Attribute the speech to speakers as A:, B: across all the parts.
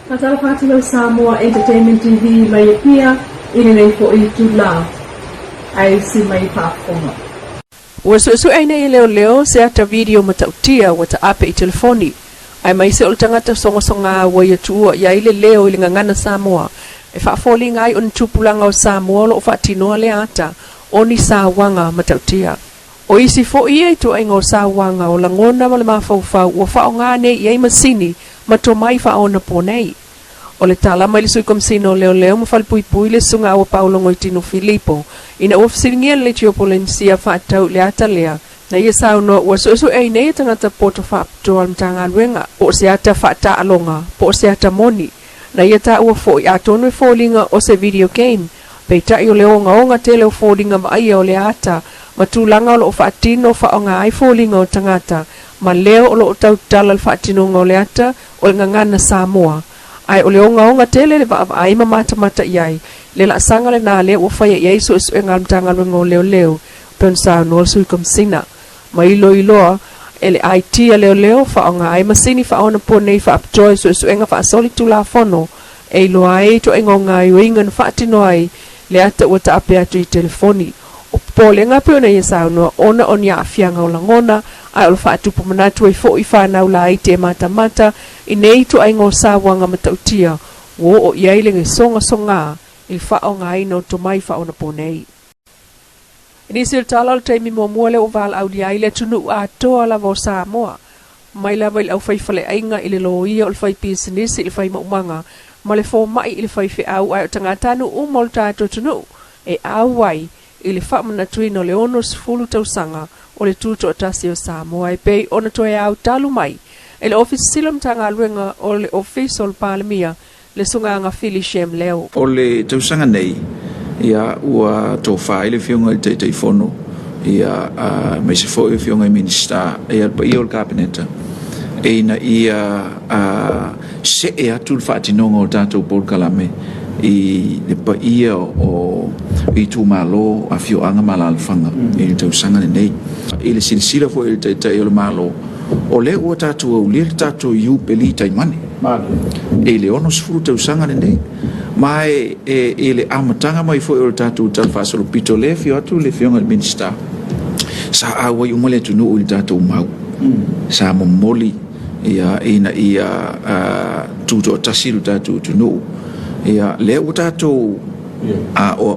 A: Katala fatilo Samoa Entertainment TV mai pia ini nei fo i tula. Ai si mai pafonga.
B: Wasu ai nei leo se ata video matautia wata ape i telefoni. Ai mai se ol tangata songa wa ya tua ya ile leo ile ngana Samoa. E fa foli ngai on tupulanga o Samoa lo fa tinoa le ata oni sawanga matautia. O isi fo ia to ai ngo sawanga o langona ma le mafaufa o fa ngane ia masini matomai fa ona ponei. O le tala mai le sui komsino leo mo falpui le sunga o Paulo Ngoitino Filippo ina ofisingia le tiopolencia fa tau le atalea na ia sauno wasu ai nei tangata poto fa to al tanga wenga o se ata fa ta alonga po se ata moni na ia ta o fo ya tonu folinga o se video game pe ta yo le onga tele folinga ma ia o le ata matulanga lo fa tino fa onga ai folinga o tangata ma leo o lo tau tala fa tino ngole ata o ngana Samoa ai o leonga tele le va ai mata iai le la sanga le na le o fa iai so ngal tanga ngo leo pensa no su kom sina mai ilo ele IT leo fa nga ai masini fa ona pone fa joy so nga fa soli tu la fono e lo ai to ngonga wingan fa tino ai le ata o ta ape atu i telefoni o pole nga pe ona yesa no ona onia afianga o langona ai o fa tu pomana tu fo i fa na la ai te mata inei tu ai ngo sawanga matautia wo o iai le songa il fa o ngai no to mai fa ona ponei ini sil talal te mi momuale o val au diai le tunu a to ala vo Samoa mai la vai au fai fale ainga ile lo ia o fai business il fai manga male fo mai il fai fe au ai tanga tanu o molta to tunu e au wai ile fa mana tuino le onos fulu tau sanga o le tuto tasio Samoa e pei ona to e au talu mai ele office silam tanga luenga o le official palemia le sunga nga Vili shem leo
C: o le tau sanga nei ia ua to fa ile fionga te fono ia mai se fo fionga minister ia pa ia o cabinet e na ia se e atu fa tinonga o tato por kalame i le pa ia o i tu malo a fio anga malal fanga e tau sanga nei ile silsila fo ile te o malo o le o tato o le tato yu peli tai mane e le ono sfuru tau sanga nei mai ele amatanga mai fo o tato tal fa solo pito le fio atu le fio ngal minister sa awa yu mole tu no o tato mau sa mo moli ia ina ia tuto tasiru tato tu no ia le o tato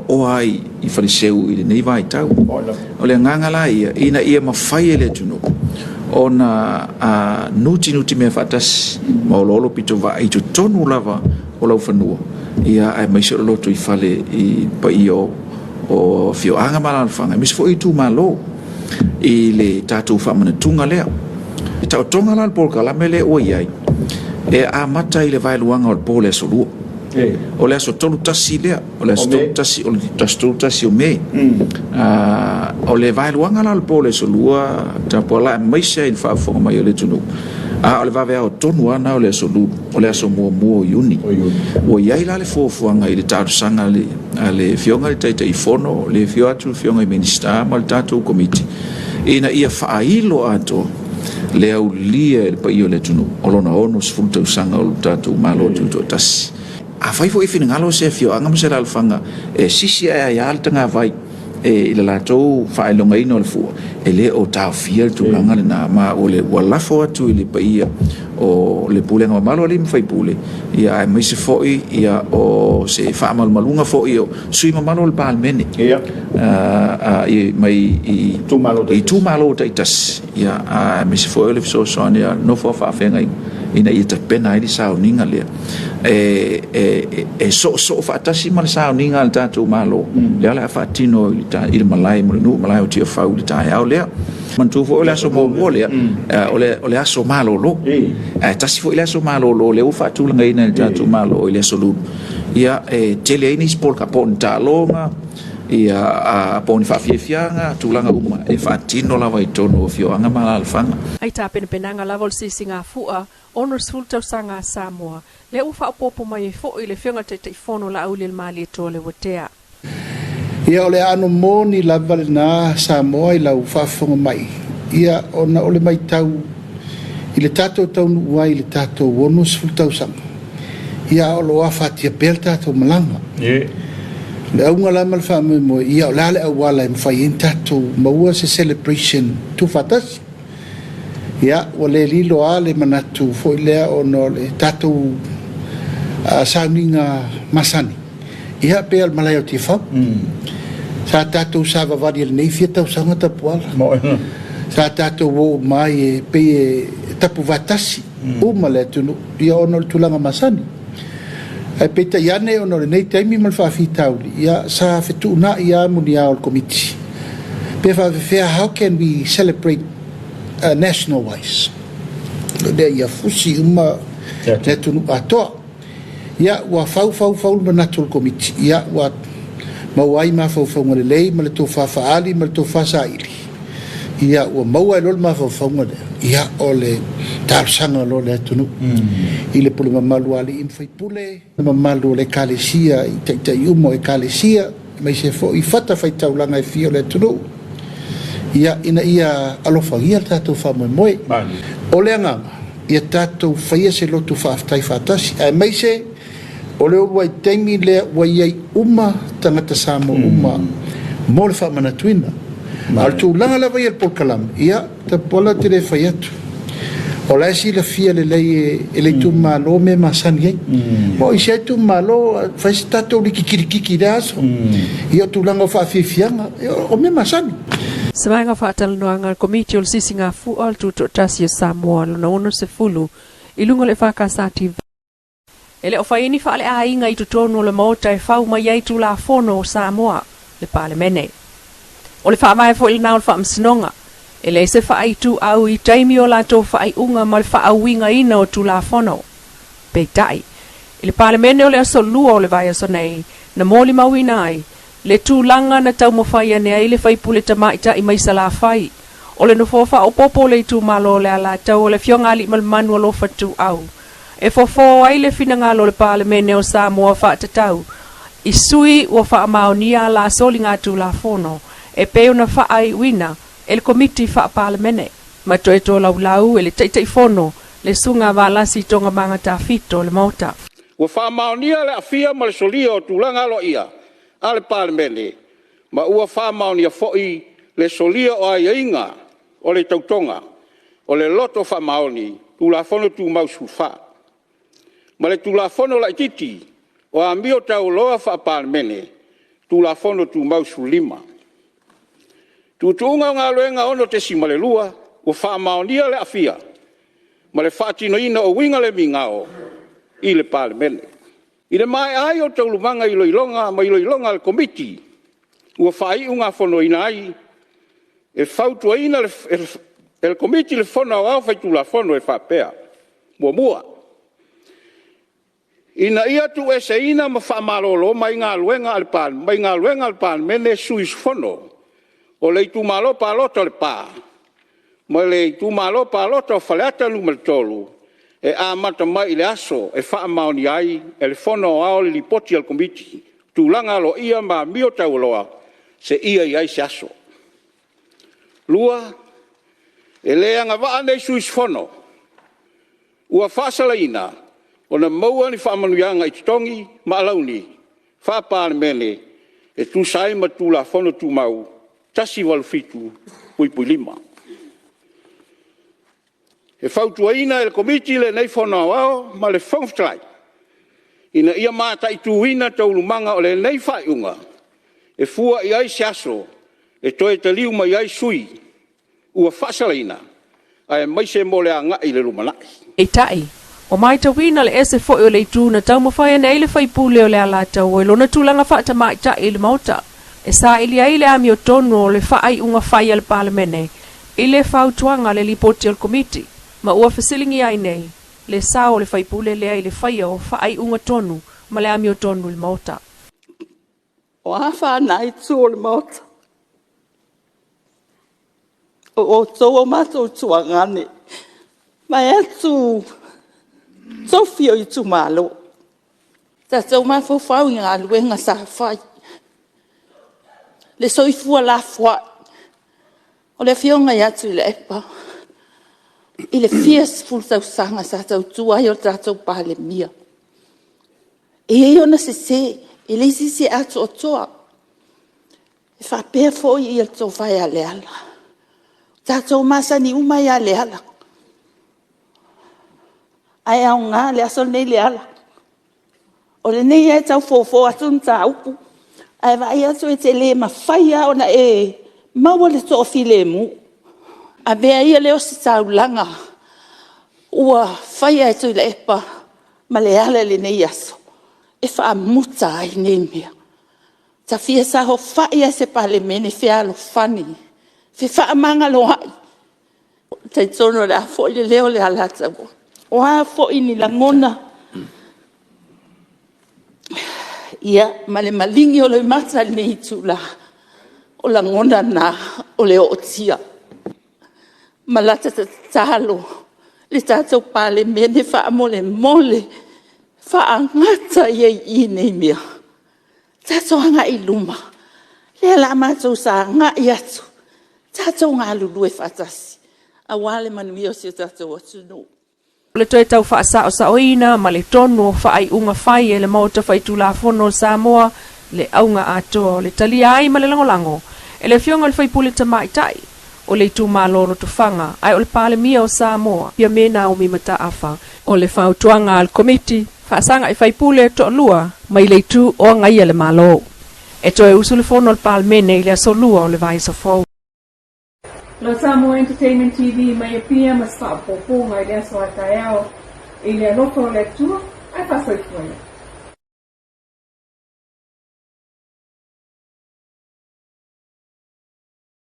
C: o ai i fariseu i nei vai tau o le ngangala ia ina ia mafai le tu no ona nuti me fatas ma lolo pito va i tu tonu lava o lau fanua ia ai mai sero loto i fale i pa io o fio anga malal fanga mis fo i tu malo i le tatu fa mana tunga lea i tau tonga lal polka la mele o iai e a mata i le vai luanga o pole solu o le aso tolu tasi lea o le aso tolu tasi o le tolu tasi o me o le vai luanga lal pole solua ta pola mai se il fa fo mai o le tunu o le vavea o tonu ana o le solu o le aso mua yuni o iai la le fofuanga i le tatu sanga le fionga le taita i fono le fio atu fionga i minister ma le tatu komiti ina ia whaailo ato le au lia e pa io le tunu o lona ono sfulta usanga o tatu malo tuto tasi a fai fo i finangalo se fio anga mse la alfanga e sisi ai altanga vai e ila latou whaelonga ino le fua e le o tau fiel tu langa le na ma o le walafo atu i le paia o le pulenga wa malo alim fai pule ia mai se foi ia o se whaamal malunga foi o sui ma malo le palmene i mai i tu malo ta itas ia mai se foi o le fiso soani no fo whaafenga ina i ta pena i sao ninga lea so fatasi mal sao ninga al tatu malo le ala fatino il malai mo malai o tia fau le tai au lea man tu fo le aso mo le o le aso malo lo tasi fo le aso malo lo le u fatu langa ina le tatu malo le aso lu ia tele ini sport kapon talonga ia a poni fa fianga tulanga uma e fatino la vai tono fio anga malal fanga
B: ai ta penanga la vol singa fua honors full tau sanga Samoa le ufa popo mai fo ile fionga te fono la uli mali to le wotea
D: ia ole ano moni la valna Samoa i la ufa fonga mai ia ona ole mai tau ile tato tau wai ile tato honors full tau sanga ia o loa fatia pelta to malanga le aunga la mal fa mo ia la le awala im fa inta to maua se celebration tu fatas ia o le lilo ale manatu fo le ono le tatu sauninga masani ia pe al malayo tifa sa tatu sa vavadi le nei fieta usanga tapuala sa tatu wo mai pe tapu vatasi uma le tunu ia ono tulanga masani ai peta yane ono nei taimi mal fa fitauli ia sa fetuna ia munia ol committee pe fa how can we celebrate national wise there ia fusi uma le tunu ato ia wa fau manatul committee ia wa mawai ma fau ngale lei mal to fa ali mal to fa saili ia wa maua lol ma fau ngale ia ole tar sanga lo le tunu ile pule mamalu ali in fai pule mamalu le kalesia ita yumo e kalesia mai se fo I fata fai taulanga e fio le tunu ia ina ia alofa ia tatu fa moi ole anga ia tatu fai se lo tu fa tai fatasi ai mai se ole wai taimi le wai uma tangata samo uma mol fa manatuina al tu langa la vai el polkalam ia ta pola tele faiatu ola si la fia le lei ele tu malo me masani mo I se tu malo fa stato li kikiriki daso ia tu langa fa fianga o me masani
B: Semanga fatal noanga komiti ol sisinga fu al tu tasi Samoa no ono se fulu ilungo le fa kasati ele o faini fa le ainga I tutono le mota e fau mai ai tu la fono Samoa le palemene o le fa mai fo il naul fa msnonga ele se fa ai tu au I taimi o la to fa ai unga mal fa awinga ina o tu la fono peitai ele palemene o le asolua o le vai sonei na moli mawinai le tu langa na tau mo fai ne ai le fai pule tama ita I mai sala fai o le no fofa o popo le tu malo le ala tau le fionga ali mal manu lo fatu au e fofo ai le finanga lo le palemene o Samoa fa tatau I sui o fa maonia la solinga tu la fono e pe una fa ai wina el komiti fa palemene ma to e to lau ele tai fono le sunga vala si tonga manga ta fito le mota
E: o fa maonia le afia mal solio tu langa lo ia ale palemene ma ua fa maonia foi le solio o ainga o le tautonga o le loto fa maoni tu la fono tu mau sufa ma le tu la fono la titi o ambio tau loa fa palemene tu la fono tu mau sulima tu tunga ngaloenga ono te simalelua o fa maonia le afia ma le fatino ina o winga le mingao I le palemene I le mai ai o tau lumanga I loilonga ma I loilonga le komiti ua fai unga fono ina ai e fautua ina le komiti le fono au fai tu la fono e fapea mua ina ia tu ese ina ma fa malolo mai ngā luenga al palemene suis fono o le tu malo pa loto le pa ma le tu malo pa loto faleata numero tolu e a mata mai le aso e fa maoni ai e le fono ao le lipoti al komiti tu langa lo ia ma mio tauloa se ia ai se aso lua e le anga va ane suis fono ua fasalaina ona maua ni fa manuanga I tongi ma launi fa palemene e tu sai ma tu la fono tu mau tasi walfitu pui lima e fautuaina el komiti le nei fono ao ma le fonftrai ina ia mata I tuina tau lumanga o le nei faiunga e fua I ai siaso e toe te liu mai ai sui ua fasalaina ai mai se mole anga I le lumanai
B: e tai o mai tawina le ese fo o le tu na tau mo fai nei le fai pule o le ala tau e lona tulanga fa ta mai ta I le mauta e sa ili ai le ami o tono le fai unga fai al palemene I le fautuanga le lipoti al komiti ma ua fasilingi ai nei le sao le fai pule le ai le fai o fai unga tonu ma le ami o tonu le mauta
F: o hafa nai tu o le mauta o tau o mato tuangane ma e tu Sofia I tu malo ta tau ma fo fau ngā luenga sa fai le soifua la fua o le fionga ia tu le epa I le fierce full tau sanga sa tau tua I o tātou palemia E ona se ele se ato toa. E fa pe fo I il to vai ale ala. Tato masa ni uma ia le ala. Ai au ngā le aso nei le ala. O le nei e tau fofo atu nta upu. Ai vai atu e te le mawhaia ona e maua le to file mu. A bea ia leo se tau langa. Ua whaia e tui le epa ma le ala le nei aso. E wha muta ai nei mea. Ta fia sa ho whaia se pale mene fia alo whani. Fe wha manga lo hai. Tai tono le a fo le leo le alata wo. O a fo ini la ngona. Ia, ma le malingi o le mata nei tula. O la ngona na o le o tia. Ma lata talo. Le tatou pale mene wha mole mole. Wha ngata I nei mea. Tatou hanga I luma. Le la matou sa nga I atu. Tatou ngā lulu e whatasi. A wale manuia o se tatou atu no.
B: Le toi tau whaasao ina ma le tonu whaai unga whai e le mauta whai tulafono Samoa le aunga atoa le talia ai ma le langolango. E le fionga le whai pule tamaitai o le tu maloro tu whanga ai o le pale mia o Samoa pia mena o mi mata afa o le whautuanga al komiti whaasanga I whai pule to lua mai le tu o ngai le malo. E toi usule fono le pale mene I le aso lua o le vai sa fau.
A: Lo Samoa Entertainment TV mai pia mas whaapopo ngai le aso ataiao I le aloko le tua ai whasoi fuaya.